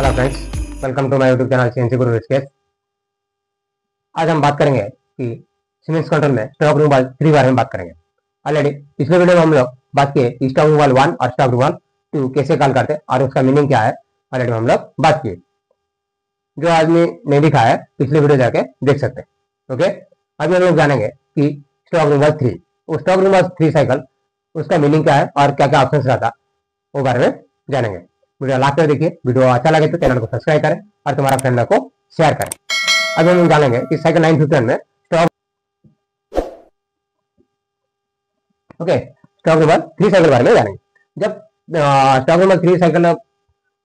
नमस्कार friends, welcome to my YouTube channel CNC Guru Rishikesh. आज हम बात करेंगे कि सीमेंस कंट्रोल में स्टॉक रिमूवल 3 बारे में बात करेंगे। ऑलरेडी पिछले वीडियो में हम लोग बात किए स्टॉक रिमूवल 1 और स्टॉक रिमूवल 2 कैसे कॉल करते हैं और उसका मीनिंग क्या है। ऑलरेडी हम लोग बात किए, जो आदमी नहीं दिखा है पिछले वीडियो जाके देख सकते हैं। ओके, अभी हम लोग जानेंगे कि स्टॉक रिमूवल 3, वो स्टॉक रिमूवल 3 साइकिल, उसका मीनिंग क्या है और क्या क्या ऑप्शन रहता, वो बारे में जानेंगे। वीडियो लास्ट तक देखिए। वीडियो अच्छा लगे तो चैनल को सब्सक्राइब करें और तुम्हारा फ्रेंड को शेयर करें। अब हम जानेंगे कि साइकिल 951 में स्टॉक रिमूवल 3 साइकिल बारे में जानेंगे। जब स्टॉक रिमूवल 3 साइकिल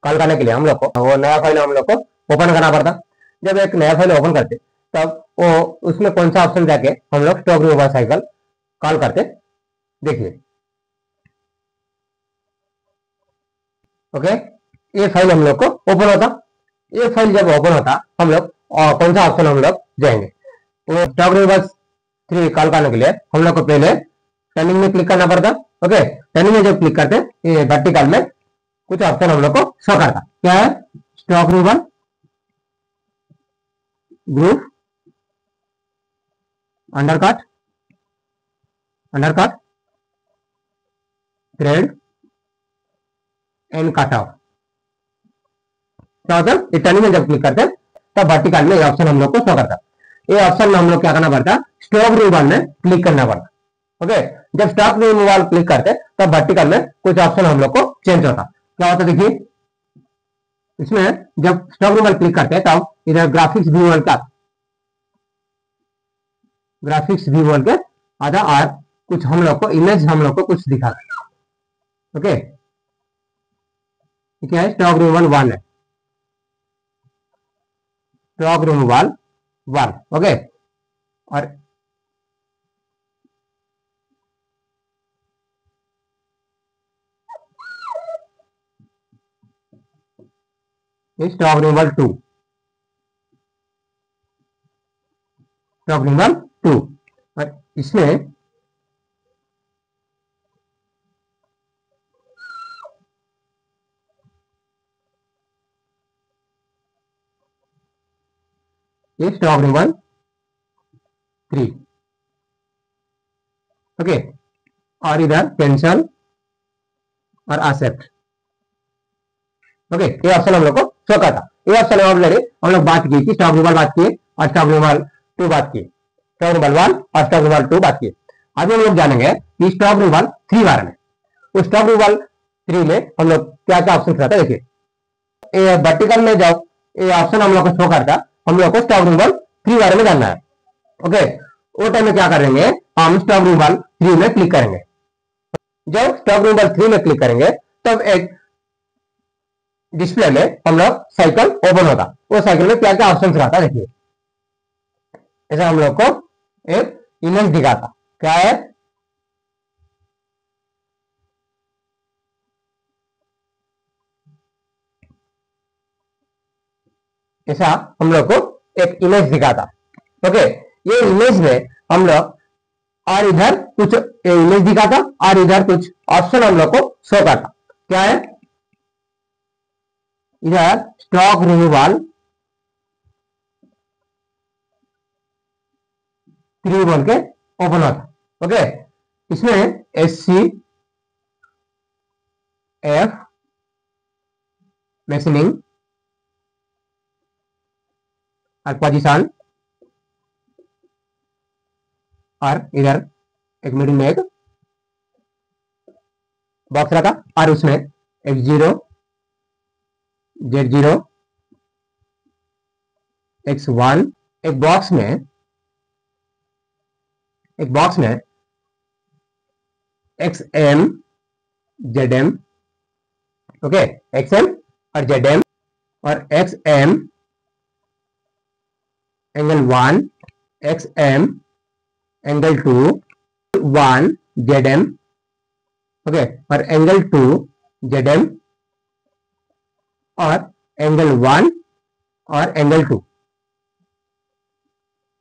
कॉल करने के लिए हम लोग को वो नया फाइल हम लोग को ओपन करना पड़ता। जब एक नया फाइल ओपन करते तब वो उसमें कौन सा ऑप्शन जाके हम लोग स्टॉक रिमूवल साइकिल कॉल करते, देखिए। ओके, ये फाइल हम लोग को ओपन होता। ये फाइल जब ओपन होता हम लोग कौन सा ऑप्शन हम लोग जाएंगे, वो स्टॉक रिमूवल 3 कॉल करने के लिए हम लोग को पहले टर्निंग में क्लिक करना पड़ता। ओके, टर्निंग में जब क्लिक करते ये वर्टिकल में कुछ ऑप्शन हम लोग को शो करता। क्या है? Stock removal group, undercut, thread and cut off. क्या होता है? टर्निंग में जब क्लिक करते तब वर्टिकल में ये ऑप्शन हम लोग को शो करता। ये ऑप्शन में हम लोग क्या करना पड़ता? स्टॉक रिमूवल में क्लिक करना पड़ता। ओके, जब स्टॉक रिमूवल क्लिक करते तब वर्टिकल में कुछ ऑप्शन हम लोग को चेंज होता। क्या होता देखिए, इसमें जब स्टॉक रिमूवल क्लिक करते हैं तब इधर ग्राफिक्स व्यू का ग्राफिक्स व्यू के आधा और कुछ हम लोग को इमेज हम लोग को कुछ दिखाता। ओके, क्या है? स्टॉक रिमूवल 1 है, स्टॉक रिमूवल 1। ओके, और स्टॉक रिमूवल 2, स्टॉक रिमूवल 2। और इसमें ये स्टॉक रिमूवल 3। ओके, और इधर कैंसल और एक्सेप्ट। ओके, ये ऑप्शन हम लोग को शो करता। ये ऑप्शन ऑलरेडी हम लोग बात की थी, स्टॉक रिमूवल बात किए और स्टॉक रिमूवल 2 बात किए, स्टॉक रिमूवल 1 और स्टॉक रिमूवल 2 बात किए। अभी हम लोग जानेंगे कि स्टॉक रिमूवल 3 बारे में। उस स्टॉक रिमूवल 3 में हम लोग क्या क्या ऑप्शन रहता है, देखिए। ये वर्टिकल में जब ये ऑप्शन हम लोग को शो करता, हम लोग को स्टॉक रिमूवल 3 बारे में जानना है। ओके, वो टाइम में क्या करेंगे, हम स्टॉक रिमूवल 3 में क्लिक करेंगे। जब स्टॉक रिमूवल 3 में क्लिक करेंगे तब एक डिस्प्ले में हम लोग साइकिल ओपन होता। वो साइकिल में क्या क्या ऑप्शन रहता, देखिए। ऐसा हम लोग को एक इमेज दिखाता। क्या है? ऐसा हम लोग को एक इमेज दिखाता। ओके, ये इमेज में हम लोग और इधर कुछ इमेज दिखाता और इधर कुछ ऑप्शन हम लोग को शो करता। क्या है? इधर स्टॉक रिमूवल 3 बोल के ओपन होता। ओके, इसमें SC F मशीनिंग और पोजीशन, और इधर एक मिडिल में एक बॉक्स रखा और उसमें X0 Z0 X1 एक बॉक्स में XM ZM। ओके, XM और ZM और XM angle 1 XM angle 2 1 ZM। Okay, और एंगल 2 ZM और एंगल 1 और एंगल 2।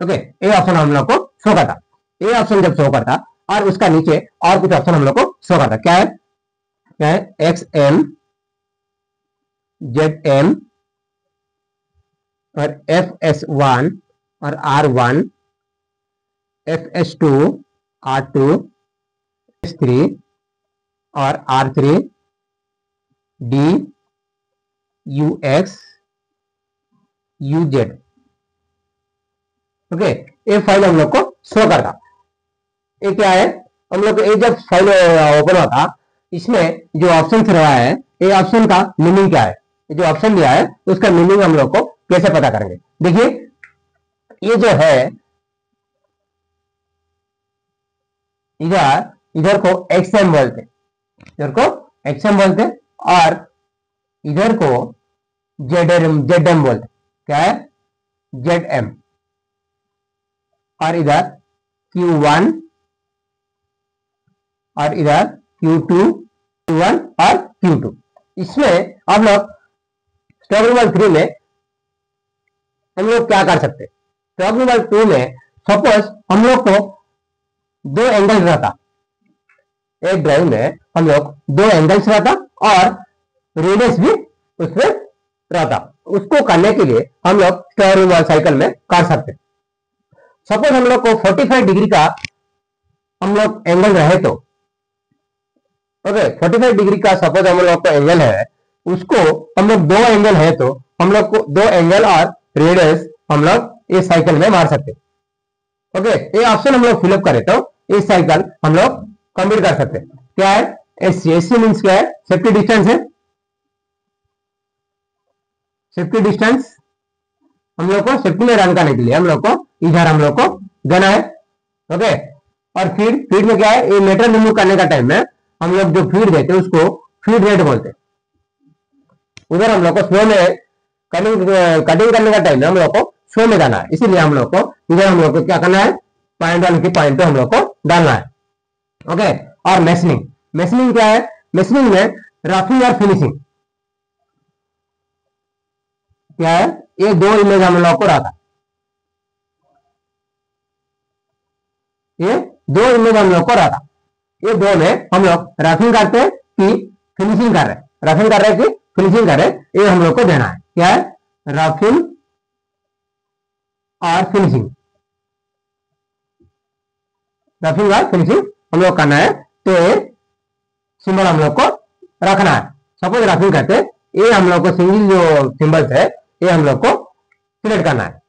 ओके, ये ऑप्शन हम लोग को शो करता। ये ऑप्शन जब शो करता और उसका नीचे और कुछ ऑप्शन हम लोग को शो करता। क्या है? XM ZM और FS1 और R1, FS2, R2, FS3 और R3, D, UX, UZ। Okay, ये फाइल हम लोग को शो करता। ये क्या है, हम लोग ये जब फाइल ओपन होता, इसमें जो ऑप्शन रहा है, ये ऑप्शन का मीनिंग क्या है, जो ऑप्शन दिया है उसका मीनिंग हम लोग को कैसे पता करेंगे। देखिए, ये जो है इधर को XM बोलते, इधर को XM बोलते, और इधर को ZM बोलते। क्या है, ZM। और इधर Q1 और इधर Q2, Q1 और Q2। इसमें हम लोग स्टॉक नंबर 3 में हम लोग क्या कर सकते, स्टॉक नंबर 2 में सपोज हम लोग को दो एंगल रहता, एक ड्राइव में हम लोग दो एंगल्स रहता और रेडियस भी उसमें रहता। उसको करने के लिए हम लोग स्क्वायर रूट साइकिल में कर सकते। सपोज हम लोग को 45 डिग्री का हम लोग एंगल रहे तो, ओके, 45 डिग्री का सपोज हम लोग को एंगल है, उसको हम लोग दो एंगल है तो हम लोग को दो एंगल और रेडियस हम लोग इस साइकिल में मार सकते। ओके, ये ऑप्शन हम लोग फिलअप करें तो इस साइकिल हम लोग कंप्लीट कर सकते। क्या है, एससी मीन्स क्या है, सेफ्टी डिस्टेंस है, सेफ्टी डिस्टेंस। हम लोग को सेफ्टी में रन करने के लिए हम लोग को इधर हम लोग को देना है। ओके, और फीड में क्या है, ये मेटेरियल रिमूव करने का टाइम में हम लोग जो फीड देते हैं उसको फीड रेट बोलते हैं। उधर हम लोग को स्लो में कटिंग करने का टाइम में हम लोग को स्लो में जाना है, इसीलिए हम लोग को इधर हम लोग को क्या करना है, पॉइंट 1 की पॉइंट 2 हम लोग को डालना है। ओके, और मैशनिंग, मैशनिंग क्या है, मैशनिंग में रफिंग और फिनिशिंग। क्या है, ये दो इमेज हम लोग को रहा था, ये दो इमेज हम लोग को रहा था, ये दो में हम लोग रफिंग करते हैं कि फिनिशिंग कर रहे हैं, रफिंग कर रहे हैं कि फिनिशिंग कर रहे हैं, ये हम लोग को देना है। क्या है, रफिंग और फिनिशिंग, रफिंग और फिनिशिंग हम लोग करना है, तो ये सिंबल हम लोग को रखना है। सपोज रफिंग करते हैं, ये हम लोग को सिंगल जो सिंबल्स है ये हम लोग को सिलेक्ट करना है।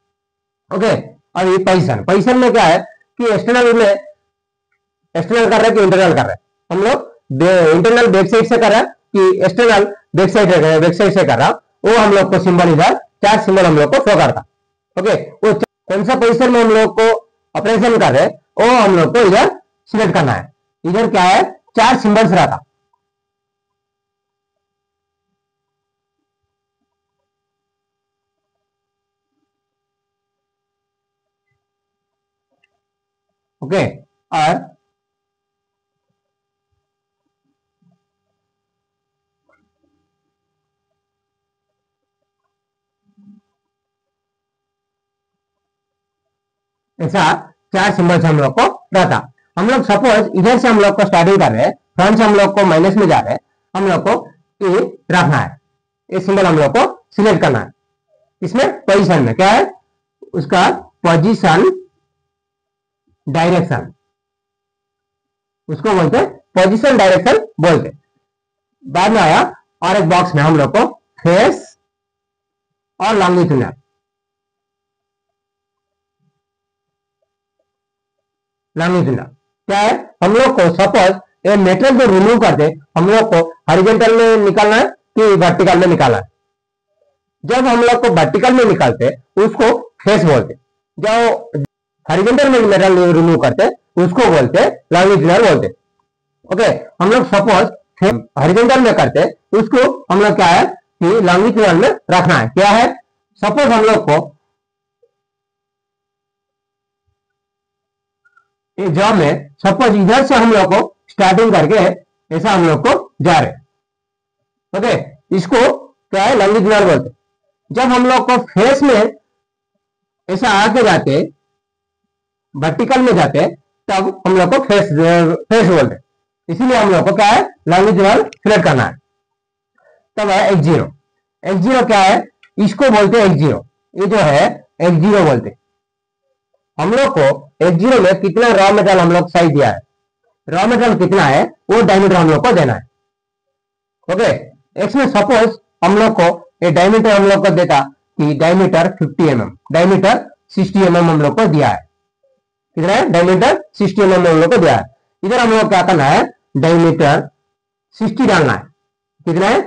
ओके, और ये पोजीशन, पोजीशन में क्या है कि एक्सटर्नल में एक्सटर्नल कर रहे हैं कि इंटरनल कर रहे हैं, हम लोग इंटरनल बैक साइड से कर रहा है कि एक्सटर्नल बैक साइड से कर रहा, वो हम लोग को सिंबल इधर चार सिंबल हम लोग को शो करता। ओके, वो कौन सा पोजीशन में हम लोग को ऑपरेशन कर रहे हैं वो हम लोग को इधर सिलेक्ट करना है। इधर क्या है, चार सिंबल्स रहता। ओके, और ऐसा चार सिंबल्स हम लोग को रहता। हम लोग सपोज इधर से हम लोग को स्टार्टिंग कर रहे हैं, फ्रंट से हम लोग को माइनस में जा रहे हैं, हम लोग को ये रखना है, ये सिंबल हम लोग को सिलेक्ट करना है। इसमें पोजीशन में क्या है, उसका पोजीशन डायरेक्शन, उसको बोलते पोजीशन डायरेक्शन बोलते। बाद में आया और एक बॉक्स में हम लोग को फेस और लॉन्गिट्यूडनल, लॉन्गिट्यूडनल क्या है, हम लोग को सपोज ये मेटेरियल जो रिमूव करते हम लोग को हॉरिजॉन्टल में निकालना है कि वर्टिकल में निकालना है। जब हम लोग को वर्टिकल में निकालते उसको फेस बोलते, जो हॉरिजॉन्टल में मेटेरियल रिमूव करते उसको बोलते लॉन्गिट्यूडनल बोलते। ओके, हम लोग सपोज हॉरिजॉन्टल में करते उसको हम लोग क्या है कि लॉन्गिट्यूडनल में रखना है। क्या है, सपोज हम लोग को जॉब में सपोज इधर से हम लोग को स्टार्टिंग करके ऐसा हम लोग को जा रहे, ओके, इसको क्या है लॉन्गिट्यूडनल बोलते। जब हम लोग को फेस में ऐसा आके जाते वर्टिकल में जाते तब हम लोग को फेस फेस बोलते, इसीलिए हम लोग को क्या है लॉन्गिट्यूडनल सिलेक्ट करना है। तब है X0, X0 क्या है, इसको बोलते हैं X0, ये जो है X0 बोलते। हम लोग को X0 में कितना रॉ मेटेरियल हम लोग साइज दिया है, रॉ मेटेरियल कितना है वो डायमीटर हम लोग को देना है। ओके, एक्स में सपोज हम लोग को ये डायमीटर हम लोग को देता कि डायमीटर 50 mm, डायमीटर 60 mm हम लोग को दिया है। कितना है? डायमीटर 60 mm हम लोग को दिया है। इधर हम लोग क्या करना है, डायमीटर 60 डालना है। कितना है?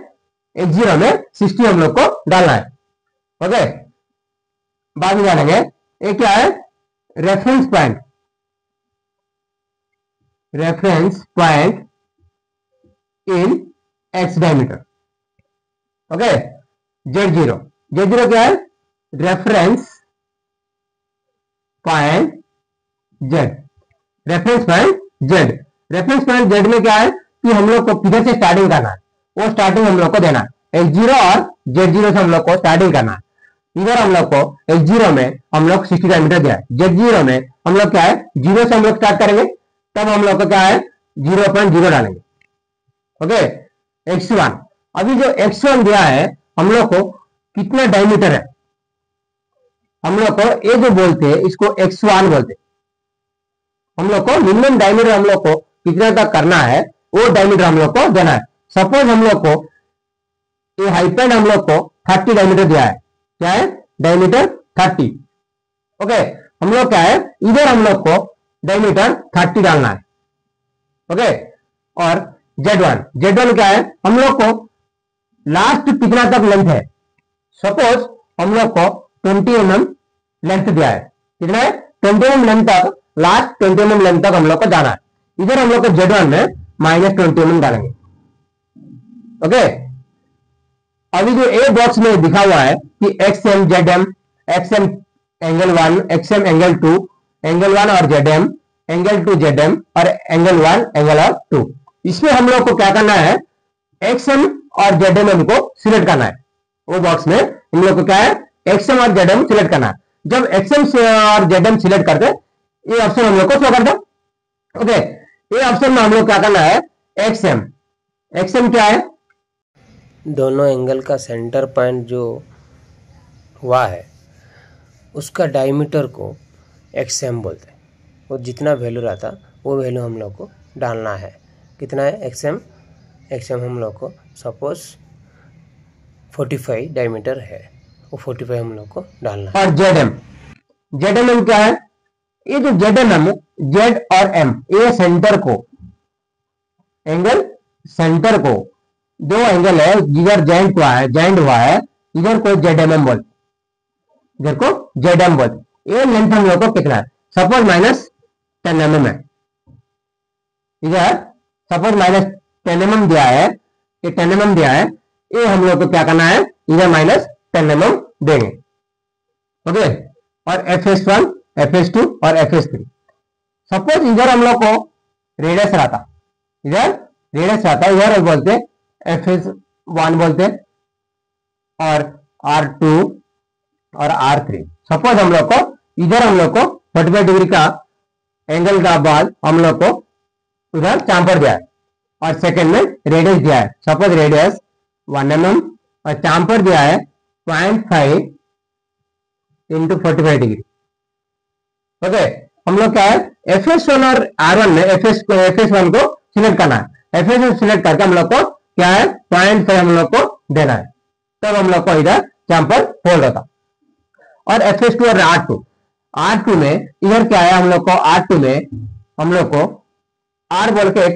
X0 में 60 हम लोग को डालना है। ओके, बाद में डालेंगे ये क्या है, reference point, reference point in x diameter. Okay, Z0, Z0 क्या है, reference point Z, reference point Z। Reference point Z में क्या है कि हम लोग को किधर से स्टार्टिंग करना है, वो स्टार्टिंग हम लोग को देना है। X0 और Z0 से हम लोग को स्टार्टिंग करना है। इधर हम लोग को X0 में हम लोग 60 डायमीटर दिया है, Z0 में हम लोग क्या है, 0 से हम लोग स्टार्ट करेंगे, तब हम लोग को क्या है 0.0 डालेंगे। ओके, X1, अभी जो X1 दिया है हम लोग को कितना डायमीटर है, हम लोग को ये जो बोलते हैं इसको X1 बोलते हैं। हम लोग को मिनिमम डायमीटर हम लोग को कितना तक करना है वो डायमीटर हम लोग को देना है। सपोज हम लोग को ये हाइपेन हम लोग को 30 डायमीटर दिया है, क्या है, डायमीटर 30। ओके, हम लोग क्या है, इधर हम लोग को डायमीटर 30 डालना है। ओके, और Z1 क्या है, हम लोग को लास्ट कितना तक लेंथ है, सपोज हम लोग को 20 mm लेंथ दिया है। कितना है, 20 mm लेंथ तक, लास्ट 20 mm लेंथ तक हम लोग को जाना है। इधर हम लोग को Z1 में -20 mm डालेंगे। ओके, अभी जो ए बॉक्स में दिखा हुआ है कि XM ZM, XM angle 1, XM angle 2, angle 1 और ZM, एंगल 2 ZM और एंगल 1 एंगल और 2, इसमें हम लोग को क्या करना है, XM और ZM को सिलेक्ट करना है। वो बॉक्स में हम लोग को क्या है, XM और ZM सिलेक्ट करना है। जब XM और ZM सिलेक्ट करते ये ऑप्शन हम लोग को शो करता। ओके, ये ऑप्शन में हम लोग क्या करना है, XM क्या है, दोनों एंगल का सेंटर पॉइंट जो हुआ है उसका डायमीटर को XM बोलते हैं। वो जितना वैल्यू रहता वो वैल्यू हम लोग को डालना है। कितना है, XM हम लोग को सपोज 45 डायमीटर है, वो 45 हम लोग को डालना है। और ZM क्या है, ये जो ZM, Z और M, ये सेंटर को, एंगल सेंटर को, दो एंगल है जिधर जॉइंट हुआ है, इधर को ZM बोलते, इधर को ZM बोलते। ये लेंथ हम लोग को कितना है, सपोज -10 mm है। इधर सपोज -10 mm दिया है, ये 10 mm दिया है, ये हम लोग को क्या करना है, इधर -10 mm देंगे। ओके, और FS1, FS2 और FS3, सपोज इधर हम लोग को रेडियस रहता, इधर बोलते FS1 बोलते, और R2 और R3। सपोज हम लोग को इधर हम लोग को 45 डिग्री का एंगल का बाद हम लोग को उधर चांपर दिया है, और सेकंड में रेडियस दिया है, सपोज रेडियस 1 mm और चांपर दिया है 0.5 × 45 डिग्री। ओके, हम लोग क्या है, FS1 और R1 में FS1 को सिलेक्ट करना है। FS1 सिलेक्ट करके हम लोग को क्या है 0.5 हम लोग को देना है, तब हम लोग को इधर चांपर होल्ड होता। और FS2 और R2 में इधर क्या है, हम लोग को R2 में हम लोग को R बोल के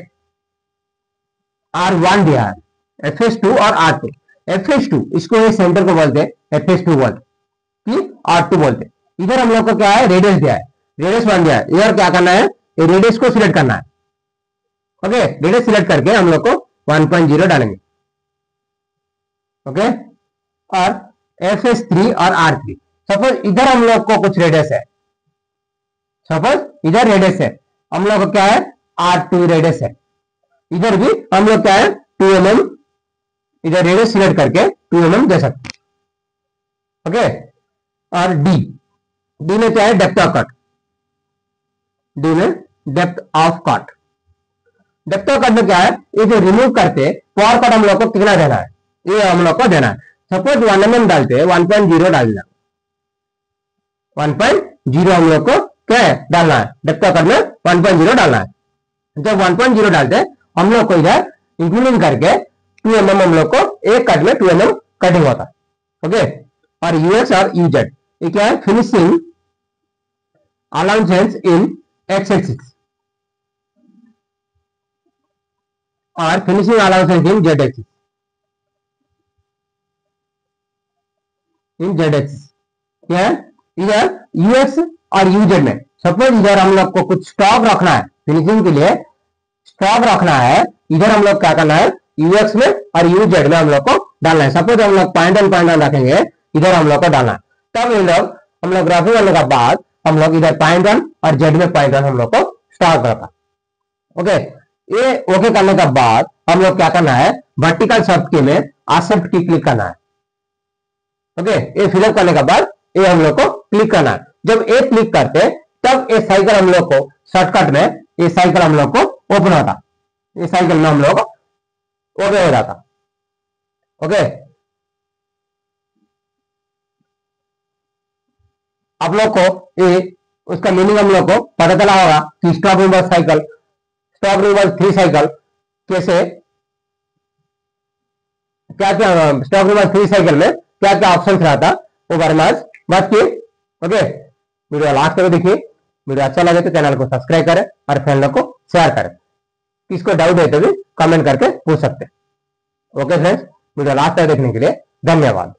R1 दिया है, FS2 और R2। FS2 इसको ये सेंटर को बोलते FS2 बोलते, कि R2 बोलते। इधर हम लोग को क्या है, रेडियस दिया है, रेडियस 1 दिया है। इधर क्या करना है, ये रेडियस को सिलेक्ट करना है। ओके, रेडियस सिलेक्ट करके हम लोग को 1.0 डालेंगे। ओके, और FS3 और R3, सपोज इधर हम लोग को कुछ रेडियस है, सपोज इधर रेडियस है, हम लोग को क्या है R2 रेडियस है, इधर भी हम लोग क्या है 2 mm, इधर रेडियस सिलेक्ट करके 2 mm दे सकते। ओके, और डी में क्या है, डेप्थ ऑफ कट, डी में depth of cut. Depth of cut में क्या है, ये जो रिमूव करते पावर कट हम लोग को कितना देना है, ये हम लोग को देना है। सपोज 1 mm डालते 1.0 डाल देना, 1.0 हम लोग को क्या है डालना है, डेप्थ ऑफ कट में 1.0 डालना है। जब 1.0 डालते हैं हम लोग को इधर इंक्लूडिंग करके 2 mm हम लोग को एक कट में 2 mm कटिंग होता है। ओके, और यूएक्स और यूजेड ये क्या है, फिनिशिंग अलाउंसेस इन एक्स एक्सिस और फिनिशिंग अलाउंसेस इन जेड एक्सिस, इन जेड एक्सिस क्या है, इधर यूएक्स और यूजेड में सपोज इधर हम लोग को कुछ स्टॉक रखना है, फिनिशिंग के लिए स्टॉक रखना है, इधर हम लोग क्या करना है, यूएक्स में और यूजेड में हम लोग को डालना है। सपोज हम लोग पॉइंट वन रखेंगे, इधर हम लोग को डालना है, तब हम लोग ग्राफिक करने के बाद हम लोग इधर पॉइंट वन और जेड में पॉइंट वन हम लोग को स्टॉक रखा। ओके, ये ओके करने के बाद हम लोग क्या करना है, वर्टिकल शब्द के में एक्सेप्ट की क्लिक करना है। ओके, ये फिलअप करने के बाद ये हम लोग को क्लिक करना है। जब ये क्लिक करते तब ये साइकिल हम लोग को शॉर्टकट में ये साइकिल हम लोग को ओपन होता, ये साइकिल में हम लोग ओपन हो जाता। ओके, आप लोग को ये उसका मीनिंग हम लोग को पता चला होगा कि stop reverse cycle, stop reverse 3 cycle कैसे, क्या क्या स्टॉप रिवर्स 3 साइकिल में क्या क्या ऑप्शन रहता वो बारे में आज बात की। ओके, वीडियो लास्ट तक देखिए, वीडियो अच्छा लगे तो चैनल को सब्सक्राइब करें और फ्रेंड लोग को शेयर करें। किसको डाउट है तो भी कमेंट करके पूछ सकते हैं। ओके फ्रेंड्स, वीडियो लास्ट तक देखने के लिए धन्यवाद।